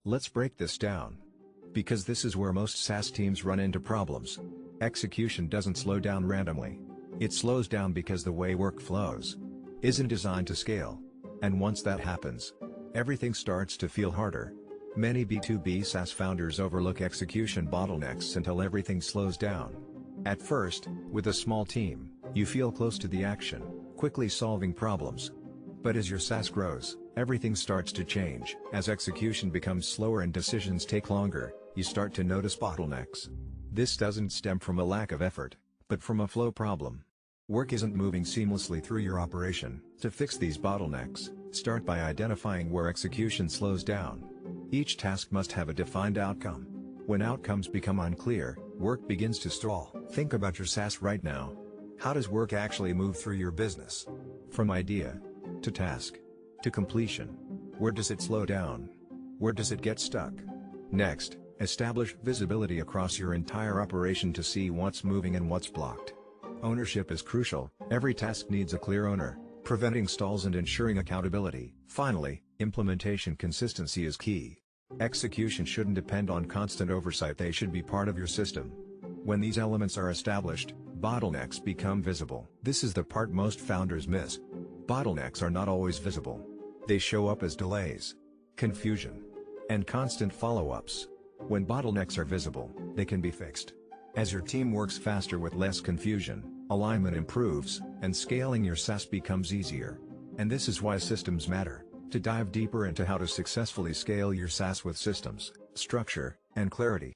Let's break this down. Because this is where most SaaS teams run into problems. Execution doesn't slow down randomly. It slows down because the way work flows isn't designed to scale. And once that happens, everything starts to feel harder. Many B2B SaaS founders overlook execution bottlenecks until everything slows down. At first, with a small team, you feel close to the action, quickly solving problems. But as your SaaS grows, everything starts to change. As execution becomes slower and decisions take longer, you start to notice bottlenecks. This doesn't stem from a lack of effort, but from a flow problem. Work isn't moving seamlessly through your operation. To fix these bottlenecks, start by identifying where execution slows down. Each task must have a defined outcome. When outcomes become unclear, work begins to stall. Think about your SaaS right now. How does work actually move through your business? From idea to task to completion. Where does it slow down? Where does it get stuck? Next, establish visibility across your entire operation to see what's moving and what's blocked. Ownership is crucial. Every task needs a clear owner, preventing stalls and ensuring accountability. Finally, implementation consistency is key. Execution shouldn't depend on constant oversight, they should be part of your system. When these elements are established, bottlenecks become visible. This is the part most founders miss. Bottlenecks are not always visible. They show up as delays, confusion, and constant follow-ups. When bottlenecks are visible, they can be fixed. As your team works faster with less confusion, alignment improves, and scaling your SaaS becomes easier. And this is why systems matter. To dive deeper into how to successfully scale your SaaS with systems, structure, and clarity,